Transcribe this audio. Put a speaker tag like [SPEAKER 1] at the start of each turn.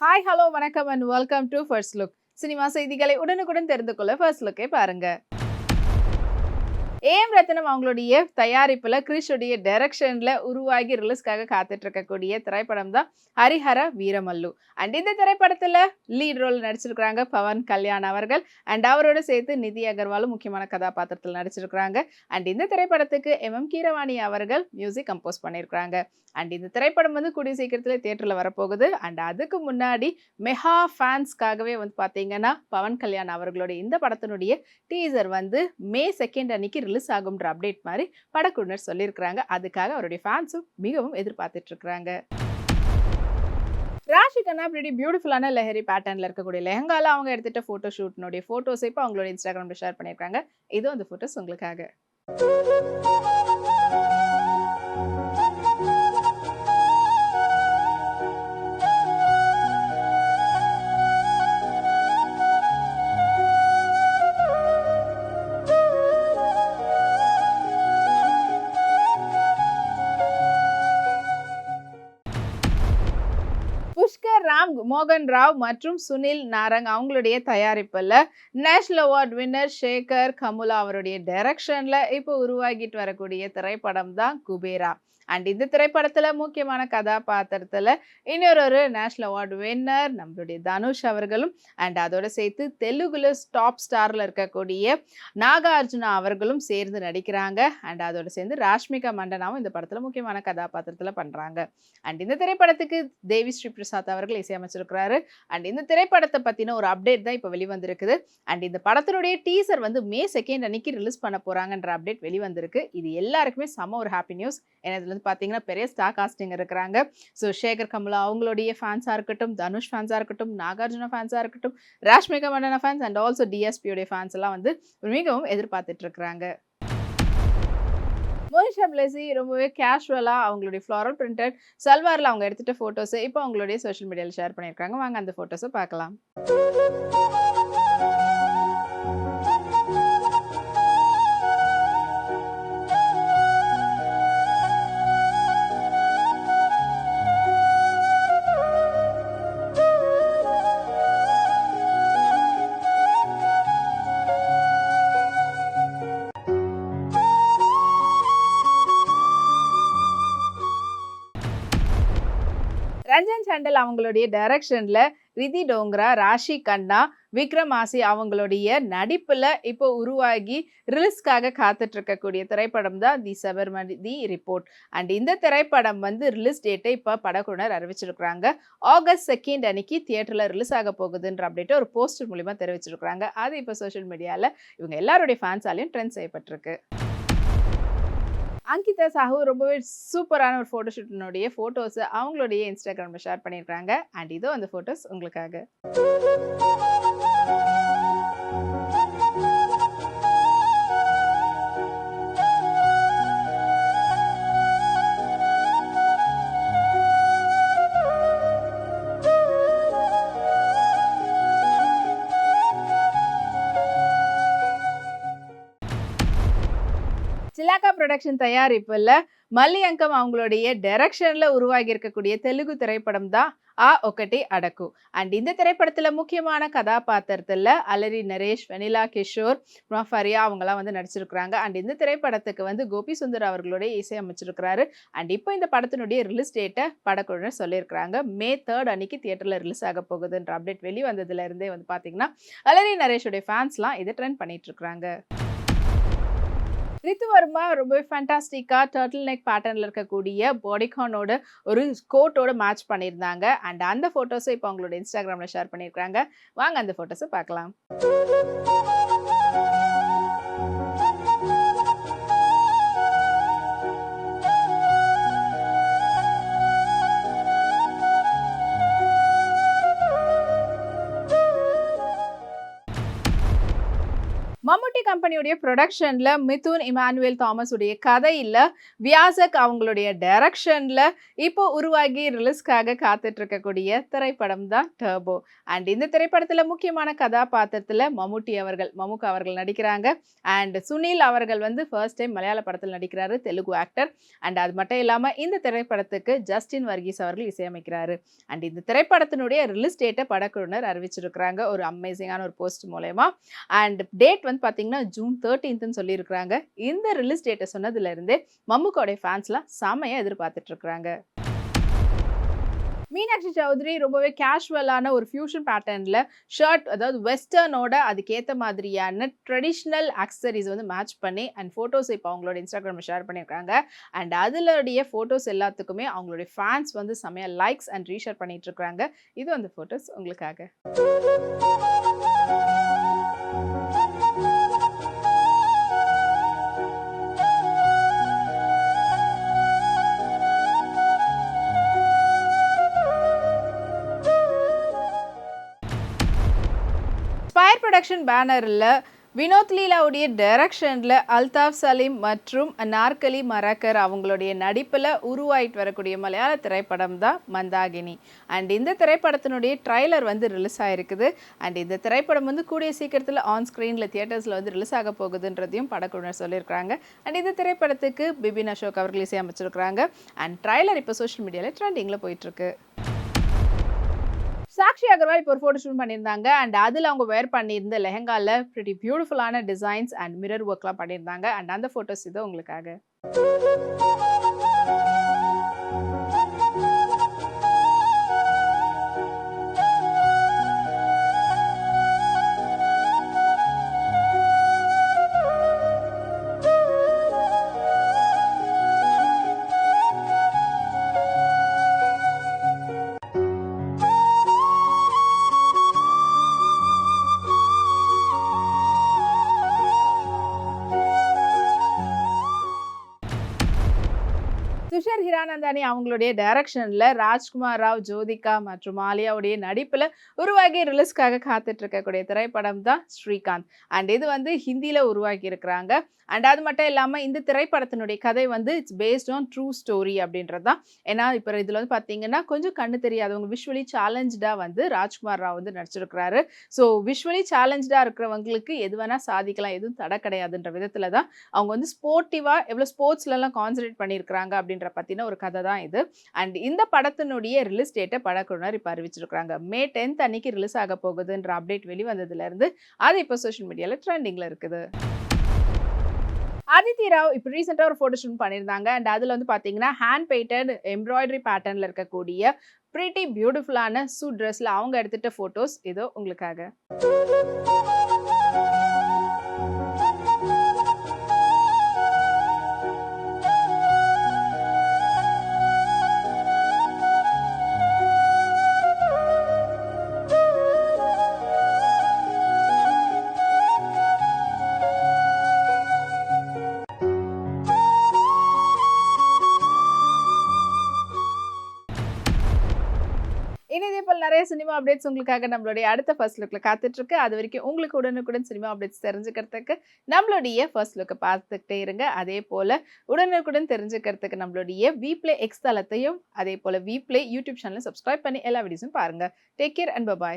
[SPEAKER 1] Hi hello வணக்கம் and welcome to first look. Cinema செய்திகளை உடனுக்குடன் தெரிந்து கொள்ள ஃபர்ஸ்ட் லுக்கை பாருங்க. ஏஎம் ரத்னம் அவங்களுடைய தயாரிப்புல கிறிஷுடைய டைரக்ஷன்ல உருவாகி ரிலீஸ்க்காக காத்துட்டு இருக்கக்கூடிய திரைப்படம் தான் ஹரிஹர வீரமல்லு. அண்ட் இந்த திரைப்படத்துல லீட் ரோல் நடிச்சிருக்காங்க பவன் கல்யாண் அவர்கள். அண்ட் அவரோட சேர்த்து நிதி அகர்வாலும் முக்கியமான கதாபாத்திரத்தில் நடிச்சிருக்காங்க. அண்ட் இந்த திரைப்படத்துக்கு எம் கீரவாணி அவர்கள் மியூசிக் கம்போஸ் பண்ணியிருக்காங்க. அண்ட் இந்த திரைப்படம் கூடிய சீக்கிரத்துல தியேட்டர்ல வரப்போகுது. அண்ட் அதுக்கு முன்னாடி மெகா ஃபேன்ஸ்க்காகவே பாத்தீங்கன்னா பவன் கல்யாண் அவர்களுடைய இந்த படத்தினுடைய டீசர் மே 2 அன்னைக்கு ரிலீஸ் ஆகும்ன்ற அப்டேட் மாதிரி படக்குழுவினர் சொல்லியிருக்கிறாங்க. அதுக்காக அவருடைய ஃபேன்ஸும் மிகவும் எதிர்பார்த்துட்டு இருக்காங்க. ராஷி கண்ணா அப்படி பியூட்டிஃபுல்லான லெஹரி பேட்டர்ன்ல இருக்கக்கூடிய லெஹங்கால அவங்க எடுத்துட்ட போட்டோ ஷூட்னுடைய போட்டோஸ் இப்போ அவங்களோட இன்ஸ்டாகிராம்ல ஷேர் பண்ணியிருக்காங்க. இதோ அந்த போட்டோஸ் உங்களுக்காக. புஷ்கர் ராம் மோகன் ராவ் மற்றும் சுனில் நாரங் அவங்களுடைய தயாரிப்புல national award winner Sekhar Kammula அவருடைய டைரக்ஷன்ல இப்போ உருவாகிட்டு வரக்கூடிய திரைப்படம் தான் குபேரா. அண்ட் இந்த திரைப்படத்துல முக்கியமான கதாபாத்திரத்துல இன்னொரு நேஷனல் அவார்டு வின்னர் நம்மளுடைய தனுஷ் அவர்களும் அண்ட் அதோட சேர்த்து தெலுங்குல டாப் ஸ்டார்ல இருக்கக்கூடிய நாகார்ஜுனா அவர்களும் சேர்ந்து நடிக்கிறாங்க. அண்ட் அதோட சேர்ந்து ராஷ்மிகா மண்டனாவும் இந்த படத்துல முக்கியமான கதாபாத்திரத்துல பண்றாங்க. அண்ட் இந்த திரைப்படத்துக்கு தேவி ஸ்ரீ பிரசாத் அவர்கள் இசையமைச்சிருக்கிறாரு. அண்ட் இந்த திரைப்படத்தை பத்தின ஒரு அப்டேட் தான் இப்போ வெளிவந்திருக்குது. அண்ட் இந்த படத்தினுடைய டீசர் மே 2 அன்னைக்கு ரிலீஸ் பண்ண போறாங்கன்ற அப்டேட் வெளிவந்திருக்கு. இது எல்லாருக்குமே செம ஒரு ஹாப்பி நியூஸ். ஏன்னா பாத்தீங்கன்னா பெரிய ஸ்டார் காஸ்டிங் இருக்கிறாங்க. ஸோ சேகர் கமலா அவங்களுடைய ஃபேன்ஸா இருக்கட்டும், தனுஷ் ஃபேன்ஸா இருக்கட்டும், நாகார்ஜுனா ஃபேன்ஸா இருக்கட்டும், Rashmika Mandanna fans and also டிஎஸ்பியோடைய ஃபேன்ஸ் எல்லாம் மிகவும் எதிர்பார்த்துட்டு இருக்கிறாங்க. மோனிஷா பிளேசி ரொம்பவே கேஷுவலா அவங்களுடைய ஃப்ளாரல் பிரிண்டட் சல்வார்ல அவங்க எடுத்துட்ட போட்டோஸ் இப்போ அவங்களுடைய சோஷியல் மீடியாவில் ஷேர் பண்ணியிருக்காங்க. வாங்க அந்த போட்டோஸை பார்க்கலாம். ரஞ்சன் சண்டல் அவங்களுடைய டைரக்ஷன்ல ரிதி டோங்ரா, ராஷி கண்ணா, விக்ரம் ஆசி அவங்களுடைய நடிப்புல இப்போ உருவாகி ரிலீஸ்க்காக காத்துட்டு இருக்கக்கூடிய திரைப்படம் தான் தி சபர்மதி ரிப்போர்ட். அண்ட் இந்த திரைப்படம் ரிலீஸ் டேட்டை இப்போ படக்குழுவினர் அறிவிச்சிருக்கிறாங்க. ஆகஸ்ட் 2 அன்னைக்கு தியேட்டர்ல ரிலீஸ் ஆக போகுதுன்ற அப்டேட்டை ஒரு போஸ்டர் மூலமா தெரிவிச்சிருக்கிறாங்க. அது இப்போ சோஷியல் மீடியால இவங்க எல்லாருடைய ஃபேன்ஸாலையும் ட்ரெண்ட் செய்யப்பட்டிருக்கு. அங்கிதா சாஹூ ரொம்பவே சூப்பரான ஒரு ஃபோட்டோஷூட்டினுடைய ஃபோட்டோஸ் அவங்களுடைய இன்ஸ்டாகிராமில் ஷேர் பண்ணியிருக்காங்க. அண்ட் இதோ அந்த ஃபோட்டோஸ் உங்களுக்காக. சிலாக்கா ப்ரொடக்ஷன் தயாரிப்புல மல்லியங்கம் அவங்களுடைய டைரக்ஷன்ல உருவாகி இருக்கக்கூடிய தெலுங்கு திரைப்படம் தான் ஒக்கட்டி அடக்கு. அண்ட் இந்த திரைப்படத்துல முக்கியமான கதாபாத்திரத்துல அலரி நரேஷ், வெனிலா கிஷோர், ஃபரியா அவங்கலாம் நடிச்சிருக்கிறாங்க. அண்ட் இந்த திரைப்படத்துக்கு கோபி சுந்தர் அவர்களுடைய இசை அமைச்சிருக்கிறாரு. அண்ட் இப்போ இந்த படத்தினுடைய ரிலீஸ் டேட்டை படக்குழுவினர் சொல்லியிருக்கிறாங்க. மே 3 அன்னைக்கு தியேட்டர்ல ரிலீஸ் ஆக போகுதுன்ற அப்டேட் வெளிவந்ததுல இருந்தே பாத்தீங்கன்னா அலரி நரேஷோடைய ஃபேன்ஸ்லாம் இதை ட்ரெண்ட் பண்ணிட்டு இருக்காங்க. ரித்து வர்மா ரொம்பவே ஃபேண்டாஸ்டிக்கா டர்ட்டில் நெக் பேட்டர்ன்ல இருக்கக்கூடிய பாடிகானோட ஒரு கோட்டோட மேட்ச் பண்ணியிருந்தாங்க. அண்ட் அந்த போட்டோஸை இப்போ அவங்களோட இன்ஸ்டாகிராம்ல ஷேர் பண்ணியிருக்காங்க. வாங்க அந்த போட்டோஸை பார்க்கலாம். மம்முட்டி ஐடி கம்பெனியுடைய ப்ரொடக்ஷன்ல மிதுன் இமானுவேல் தாமஸ் உடைய கதையில வியாசக் அவங்களுடைய டைரக்ஷன்ல இப்போ உருவாகி ரிலீஸ்க்காக காத்துட்டு இருக்கக்கூடிய திரைப்படம் தான் டர்போ. அண்ட் இந்த திரைப்படத்துல முக்கியமான கதாபாத்திரத்துல மம்முக்கா அவர்கள் நடிக்கிறாங்க. அண்ட் சுனில் அவர்கள் வந்து ஃபர்ஸ்ட் டைம் மலையாள படத்தில் நடிக்கிறாரு, தெலுங்கு ஆக்டர். அண்ட் அது மட்டும் இல்லாம இந்த திரைப்படத்துக்கு ஜஸ்டின் வர்கீஸ் அவர்கள் இசையமைக்கிறாரு. அண்ட் இந்த திரைப்படத்தினுடைய ரிலீஸ் டேட்டை படக்குழுவினர் அறிவிச்சிருக்கிறாங்க ஒரு அமேசிங்கான ஒரு போஸ்ட் மூலமா. அண்ட் டேட் வந்து பாத்தீங்கன்னா ஜூன் 13ன்னு சொல்லியிருக்கிறாங்க. இந்த ரிலீஸ் டேட்டை சொன்னதுல இருந்தே மம்முக்கோடைய ஃபேன்ஸ்லாம் செமையா எதிர்பார்த்துட்டு இருக்காங்க. மீனாட்சி சௌத்ரி ரொம்பவே கேஷுவலான ஒரு ஃபியூஷன் பேட்டர்ன்ல ஷர்ட், அதாவது வெஸ்டர்னோட அதுக்கேற்ற மாதிரியான ட்ரெடிஷ்னல் ஆக்சசரிஸ் வந்து மேட்ச் பண்ணி அண்ட் ஃபோட்டோஸ் இப்போ அவங்களோட இன்ஸ்டாகிராமில் ஷேர் பண்ணியிருக்காங்க. அண்ட் அதிலுடைய ஃபோட்டோஸ் எல்லாத்துக்குமே அவங்களுடைய ஃபேன்ஸ் வந்து செமையா லைக்ஸ் அண்ட் ரீஷேர் பண்ணிட்டு இருக்காங்க. இது அந்த ஃபோட்டோஸ் உங்களுக்காக. ஸ்பயர் ப்ரொடக்ஷன் பேனரில் வினோத் லீலாவுடைய டைரக்ஷனில் அல்தாஃப் சலீம் மற்றும் நாற்கலி மரக்கர் அவங்களுடைய நடிப்பில் உருவாயிட்டு வரக்கூடிய மலையாள திரைப்படம் தான் மந்தாகினி. அண்ட் இந்த திரைப்படத்தினுடைய ட்ரைலர் வந்து ரிலீஸ் ஆகிருக்குது. அண்ட் இந்த திரைப்படம் வந்து கூடிய சீக்கிரத்தில் ஆன் ஸ்க்ரீனில் தியேட்டர்ஸில் வந்து ரிலீஸ் ஆக போகுதுன்றதையும் படக்குழுவினர் சொல்லியிருக்கிறாங்க. அண்ட் இந்த திரைப்படத்துக்கு பிபின் அசோக் அவர்கள் இசையமைச்சிருக்கிறாங்க. அண்ட் ட்ரைலர் இப்போ சோஷியல் மீடியாவில் ட்ரெண்டிங்கில் போயிட்டுருக்கு. சாக்ஷி அகர்வால் இப்போ ஒரு ஃபோட்டோ ஷூட் பண்ணியிருந்தாங்க. அண்ட் அதில் அவங்க வேர் பண்ணியிருந்த லெஹங்கால பிரிட்டி பியூட்டிஃபுல்லான டிசைன்ஸ் அண்ட் மிரர் ஒர்க்லாம் பண்ணியிருந்தாங்க. அண்ட் அந்த ஃபோட்டோஸ் இது உங்களுக்காக. துஷார் ஹிரானந்தானி அவங்களுடைய டைரக்ஷன்ல ராஜ்குமார் ராவ், ஜோதிகா மற்றும் ஆலியாவுடைய நடிப்புல உருவாகி ரிலீஸ்க்காக காத்துட்டு இருக்கக்கூடிய திரைப்படம் தான் ஸ்ரீகாந்த். அண்ட் இது வந்து ஹிந்தியில உருவாக்கி இருக்கிறாங்க. அண்ட் அது மட்டும் இல்லாமல் இந்த திரைப்படத்தினுடைய கதை வந்து it's based on true story அப்படின்றது தான். ஏன்னா இப்போ இதில் வந்து பார்த்தீங்கன்னா கொஞ்சம் கண்ணு தெரியாதவங்க, விஷுவலி சேலஞ்சாக வந்து ராஜ்குமார் ராவ் வந்து நடிச்சிருக்கிறாரு. ஸோ விஷுவலி சேலஞ்சாக இருக்கிறவங்களுக்கு எது வேணால் சாதிக்கலாம், எதுவும் தடை கிடையாதுன்ற விதத்தில் தான் அவங்க வந்து ஸ்போர்ட்டிவாக எவ்வளோ ஸ்போர்ட்ஸ்லலாம் கான்சன்ட்ரேட் பண்ணியிருக்கிறாங்க அப்படின்ற பற்றின ஒரு கதை தான் இது. அண்ட் இந்த படத்தினுடைய ரிலீஸ் டேட்டை படக்குழுவினர் இப்போ அறிவிச்சிருக்கிறாங்க. மே 10 அன்னைக்கு ரிலீஸ் ஆக போகுதுன்ற அப்டேட் வெளிவந்ததுலேருந்து அது இப்போ சோஷியல் மீடியாவில் ட்ரெண்டிங்கில் இருக்குது. அதித்தி ராவ் இப்போ ரீசெண்டாக ஒரு ஃபோட்டோ ஷூட் பண்ணியிருந்தாங்க. அண்ட் அதில் வந்து பார்த்தீங்கன்னா ஹேண்ட் பெயிண்டட் எம்ப்ராய்டரி பேட்டர்னில் இருக்கக்கூடிய பிரிட்டி பியூட்டிஃபுல்லான சூட் ட்ரெஸ்ஸில் அவங்க எடுத்துகிட்ட ஃபோட்டோஸ் இதோ உங்களுக்காக. இதே போல் நிறைய சினிமா அப்டேட்ஸ் உங்களுக்காக நம்மளுடைய அடுத்த ஃபர்ஸ்ட் லுக்ல காத்துட்டு இருக்கு. அது வரைக்கும் உங்களுக்கு உடனுக்குடன் சினிமா அப்டேட்ஸ் தெரிஞ்சுக்கிறதுக்கு நம்மளுடைய ஃபர்ஸ்ட் லுக்கை பார்த்துக்கிட்டே இருங்க. அதே போல உடனுக்குடன் தெரிஞ்சுக்கிறதுக்கு நம்மளுடைய விப்ளே எக்ஸ் தளத்தையும் அதே போல விப்ளே யூடியூப் சேனலை சப்ஸ்கிரைப் பண்ணி எல்லா வீடியோஸும் பாருங்க. Take care and by.